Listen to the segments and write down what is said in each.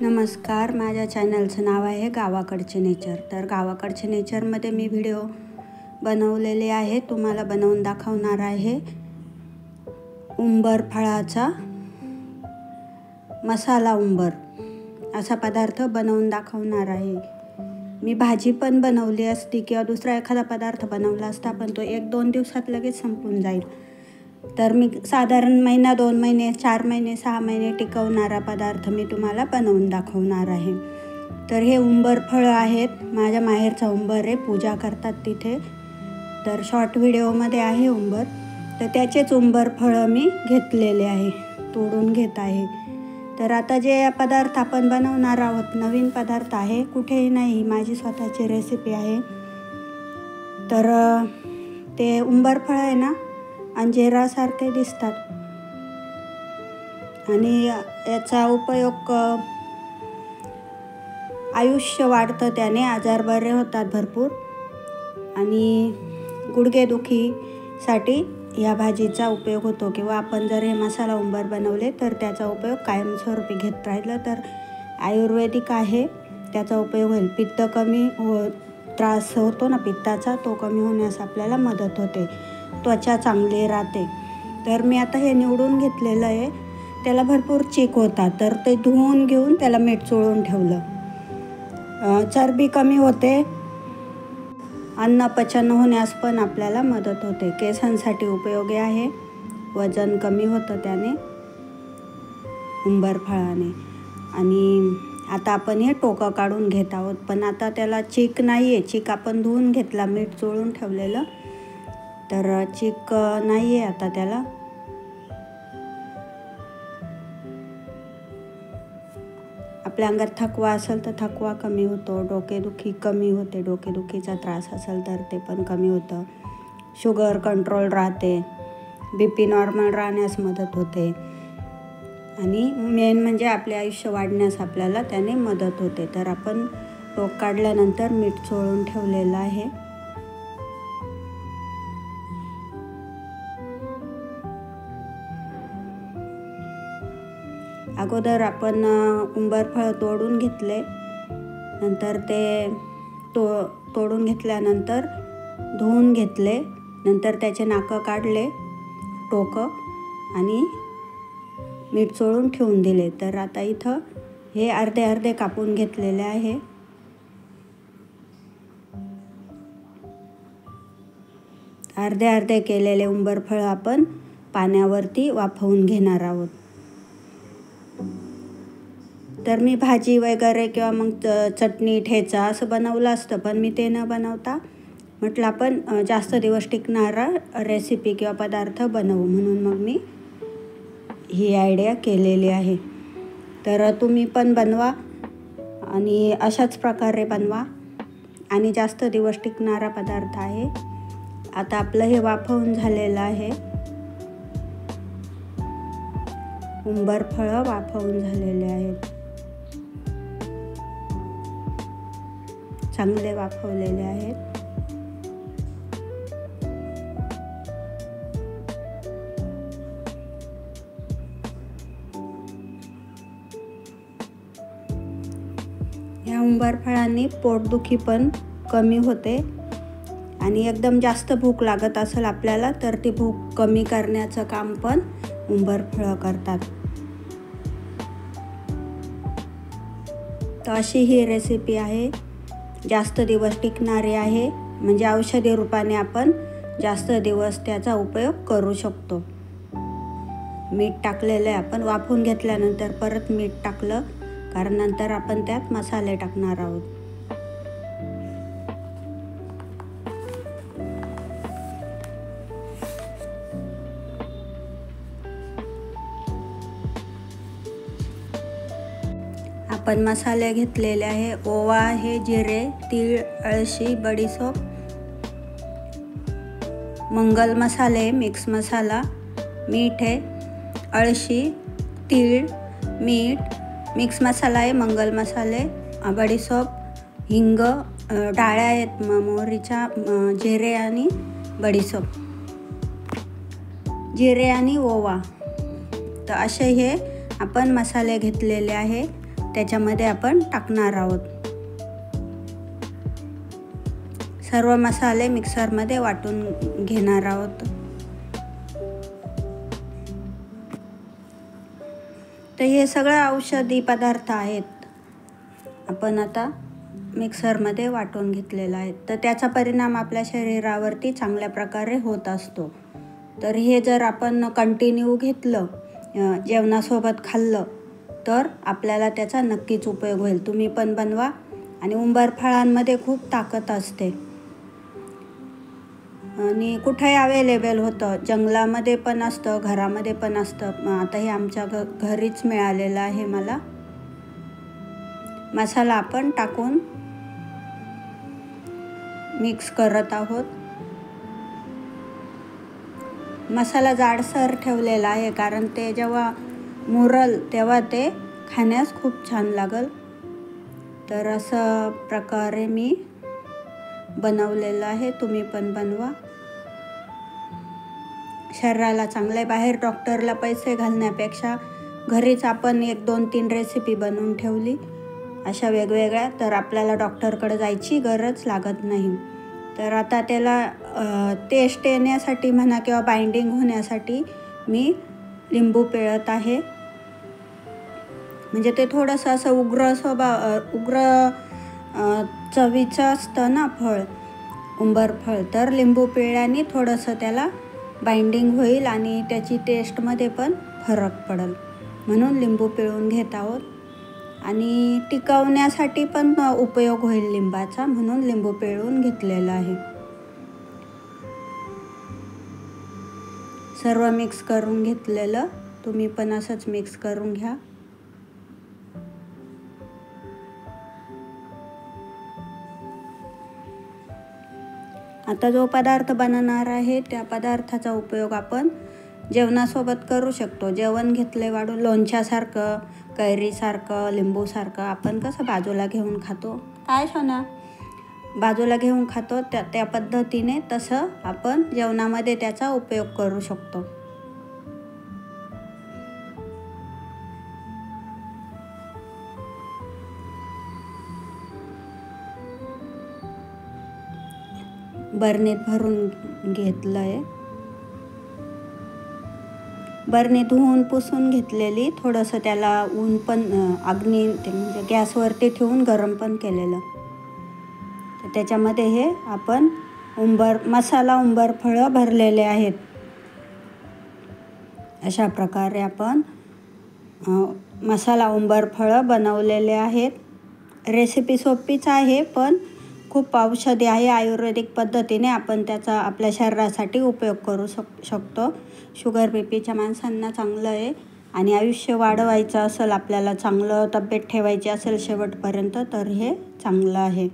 नमस्कार, माझ्या चॅनलचं नाव आहे गावाकडचे नेचर। तर गावाकडचे नेचरमध्ये मी व्हिडिओ बनवलेले आहे, तुम्हाला बनवून दाखवणार आहे उंबर फळाचा मसाला उंबर असा पदार्थ बनवून दाखवणार आहे। मी भाजी पण बनवली असती किंवा दुसरा एखादा पदार्थ बनवला असता, पण तो 1-2 दिवसात लगेच संपून जाईल। तर मी साधारण महिना, 2 महिने, 4 महिने, 6 महिने टिकवणारा पदार्थ मी तुम्हाला बनवून दाखवणार आहे। तर हे उंबर फळं आहेत, माझ्या माहेरचा उंबर आहे, पूजा करतात तिथे। तर शॉर्ट व्हिडिओमध्ये आहे उंबर, तर त्याचेच उंबर फळं मी घेतलेले आहे, तोडून घेत आहे। तर आता जे पदार्थ आपण बनवणार आहोत, नवीन पदार्थ आहे, कुठेही नाही, माझी स्वतःची रेसिपी आहे। तर ते उंबर फळं आहे ना, अंजिरासारखे दिसतात आणि याचा उपयोग आयुष्य वाढतं, त्याने आजार बरे होतात भरपूर, आणि गुडघेदुखीसाठी या भाजीचा उपयोग होतो। किंवा आपण जर हे मसाला उंबर बनवले तर त्याचा उपयोग कायमस्वरूपी घेत राहिलं तर आयुर्वेदिक आहे, त्याचा उपयोग होईल। पित्त कमी त्रास होतो ना पित्ताचा, तो कमी होण्यास आपल्याला मदत होते, त्वचा चांगली राहते। तर मी आता हे निवडून घेतलेलं आहे, त्याला भरपूर चीक होता, तर ते धुवून घेऊन त्याला मीठ चोळून ठेवलं। चरबी कमी होते, अन्न पचन होण्यास पण आपल्याला मदत होते, केसांसाठी उपयोगी आहे, वजन कमी होतं त्याने, उंबर फळाने। आणि आता आपण हे टोकं काढून घेत आहोत, पण आता त्याला चीक नाही आहे, चीक आपण धुवून घेतला, मीठ चोळून ठेवलेलं, तर चीक नाही आहे आता त्याला। आपल्या अंगात थकवा असेल तर थकवा कमी होतो, डोकेदुखी कमी होते, डोकेदुखीचा त्रास असेल तर ते पण कमी होतं, शुगर कंट्रोल राहते, BP नॉर्मल राहण्यास मदत होते, आणि मेन म्हणजे आपले आयुष्य वाढण्यास आपल्याला त्याने मदत होते। तर आपण टोक काढल्यानंतर मीठ चोळून ठेवलेलं आहे। अगोदर आपण उंबर फळ तोडून घेतले, नंतर ते तोडून घेतल्यानंतर धुवून घेतले, नंतर त्याचे नाकं काढले, टोकं, आणि मीठ चोळून ठेवून दिले। तर आता इथं हे अर्धे अर्धे कापून घेतलेले आहे। अर्धे अर्धे केलेले उंबर फळ आपण पाण्यावरती वाफवून घेणार आहोत। तर मी भाजी वगैरे किंवा मग चटणी, ठेचा असं बनवलं असतं, पण मी ते न बनवता म्हटलं आपण जास्त दिवस टिकणारा रेसिपी किंवा पदार्थ बनवू, म्हणून मग मी ही आयडिया केलेली आहे। तर तुम्ही पण बनवा आणि अशाच प्रकारे बनवा, आणि जास्त दिवस टिकणारा पदार्थ आहे। आता आपलं हे वाफवून झालेलं आहे, उंबर फळं वाफवून झालेले आहेत, चांगले वाफवलेले आहेत। या उंबर फळांनी पोटदुखी पण कमी होते, आणि एकदम जास्त भूक लागत असेल आपल्याला तर ती भूक कमी करण्याचं काम पण उंबर फळं करतात। तर अशी ही रेसिपी आहे, जास्त दिवस टिकणारी आहे, म्हणजे औषधी रूपाने आपण जास्त दिवस त्याचा उपयोग करू शकतो। मीठ टाकलेलं आहे, आपण वाफवून घेतल्यानंतर परत मीठ टाकलं, कारण नंतर आपण त्यात मसाले टाकणार आहोत। आपण मसाले घेतलेले आहे, ओवा आहे, जिरे, तीळ, अळशी, बडीशोप, मंगल मसाले, मिक्स मसाला, मीठ आहे, अळशी, तीळ, मीठ, मिक्स मसाला आहे, मंगल मसाले, बडीशोप, हिंग, डाळ्या आहेत मोहरीच्या, जिरे आणि बडीशोप, जिरे आणि ओवा। तर असे हे आपण मसाले घेतलेले आहे। त्याच्यामध्ये आपण टाकणार आहोत। सर्व मसाले मिक्सरमध्ये वाटून घेणार आहोत। तर हे सगळं औषधी पदार्थ आहेत, आपण आता मिक्सरमध्ये वाटून घेतलेला आहे। तर त्याचा परिणाम आपल्या शरीरावरती चांगल्या प्रकारे होत असतो। तर हे जर आपण कंटिन्यू घेतलं, जेवणासोबत खाल्लं, तर आपल्याला त्याचा नक्कीच उपयोग होईल। तुम्ही पण बनवा। आणि उंबर फळांमध्ये खूप ताकद असते आणि कुठेही अवेलेबल होतं, जंगलामध्ये पण असतं, घरामध्ये पण असतं। आता हे आमच्या घरीच मिळालेलं आहे मला। मसाला आपण टाकून मिक्स करत आहोत। मसाला जाडसर ठेवलेला आहे, कारण ते जेव्हा मुरल तेव्हा ते खाण्यास खूप छान लागल। तर असं प्रकारे मी बनवलेलं आहे, तुम्ही पण बनवा। शरीराला चांगले, बाहेर डॉक्टरला पैसे घालण्यापेक्षा घरीच आपण 1, 2, 3 रेसिपी बनवून ठेवली अशा वेगवेगळ्या, तर आपल्याला डॉक्टरकडे जायची गरज लागत नाही। तर आता त्याला टेस्ट येण्यासाठी म्हणा किंवा बाइंडिंग होण्यासाठी मी लिंबू पिळत आहे। म्हणजे ते थोडंसं असं उग्र चवीचं असतं ना फळ, उंबर फळ, तर लिंबू पिळल्याने थोडंसं त्याला बाइंडिंग होईल आणि त्याची टेस्टमध्ये पण फरक पडेल, म्हणून लिंबू पिळून घेत आहोत। आणि टिकवण्यासाठी पण उपयोग होईल लिंबाचा, म्हणून लिंबू पिळून घेतलेला आहे। सर्व मिक्स करून घेतलेलं, तुम्ही पण असंच मिक्स करून घ्या। आता जो पदार्थ बनवणार आहे त्या पदार्थाचा उपयोग आपण जेवणासोबत करू शकतो। जेवण घेतले वाढून लोणच्यासारखं, कैरीसारखं, लिंबूसारखं आपण कसं बाजूला घेऊन खातो, काय सोना, बाजूला घेऊन खातो, त्या पद्धतीने तसं आपण जेवणामध्ये त्याचा उपयोग करू शकतो। बरणीत भरून घेतलं आहे। बरणी धुवून पुसून घेतलेली, थोडंसं त्याला ऊन पण अग्नी म्हणजे गॅसवरती ठेवून गरम पण केलेलं। तर त्याच्यामध्ये हे आपण मसाला उंबर फळं भरलेले आहेत। अशा प्रकारे आपण मसाला उंबर फळं बनवलेले आहेत। रेसिपी सोपीच आहे, पण खूप औषधी आहे। आयुर्वेदिक पद्धतीने आपण त्याचा आपल्या शरीरासाठी उपयोग करू शकतो। शुगर बीपीच्या माणसांना चांगलं आहे आणि आयुष्य वाढवायचं असेल, आपल्याला चांगलं तब्येत ठेवायची असेल शेवटपर्यंत, तर हे चांगलं आहे।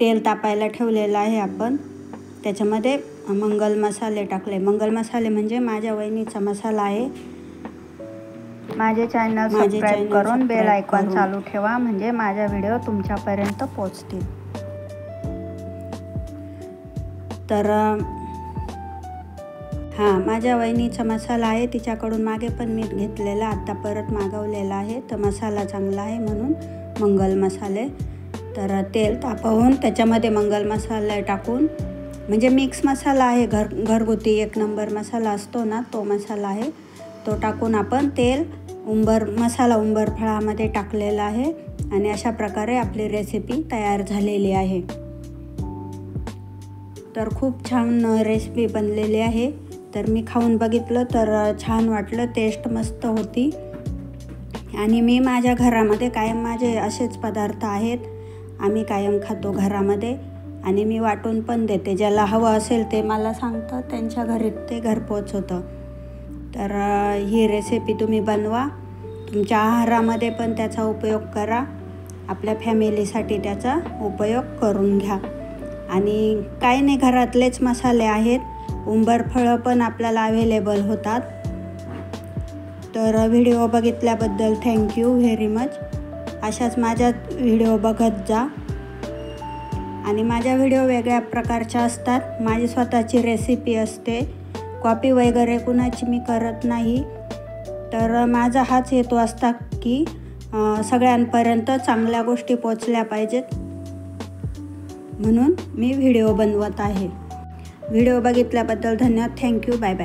तेल तापायला ठेवलेलं आहे आपण, त्याच्यामध्ये मंगल मसाले टाकले। मंगल मसाले म्हणजे माझ्या वहिनीचा मसाला आहे। माझे चॅनल सबस्क्राईब करून बेल आयकॉन चालू ठेवा, म्हणजे माझा व्हिडिओ तुमच्यापर्यंत पोहोचतील। तर माझ्या वहिनीचा मसाला आहे, तिच्याकडून मागे पण मी घेतलेला, आता परत मागवलेला आहे। तर मसाला चांगला आहे म्हणून मंगल मसाले। तर तेल तापवून त्याच्यामध्ये मंगल मसाला टाकून, म्हणजे मिक्स मसाला आहे, घरगुती 1 नंबर मसाला असतो ना, तो मसाला आहे। तो टाकून आपण तेल मसाला उंबर फळामध्ये टाकलेला आहे आणि अशा प्रकारे आपली रेसिपी तयार झालेली आहे। तर खूप छान रेसिपी बनलेली आहे। तर मी खाऊन बघितलं तर छान वाटलं, टेस्ट मस्त होती। आणि मी माझ्या घरामध्ये कायम माझे असेच पदार्थ आहेत, आम्ही कायम खातो घरामध्ये आणि मी वाटून पण देते। ज्याला हवं असेल ते मला सांगतं, त्यांच्या घरी ते घरपोच होतं। तर ही रेसिपी तुम्ही बनवा, तुमच्या आहारामध्ये पण त्याचा उपयोग करा, आपल्या फॅमिलीसाठी त्याचा उपयोग करून घ्या। आणि काही नाही, घरातलेच मसाले आहेत, उंबर फळं पण आपल्याला अवेलेबल होतात। तर व्हिडिओ बघितल्याबद्दल थँक्यू व्हेरी मच। अशाच माझ्या व्हिडिओ बघत जा आणि माझ्या व्हिडिओ वेगळ्या प्रकारच्या असतात, माझी स्वतःची रेसिपी असते, कॉपी वगैरे कुणाची मी करत नाही। तर माझा हाच हेतू असता की सगळ्यांपर्यंत चांगल्या गोष्टी पोचल्या पाहिजेत, म्हणून मी व्हिडिओ बनवत आहे. व्हिडिओ बघितल्याबद्दल धन्यवाद. थँक्यू. Bye bye.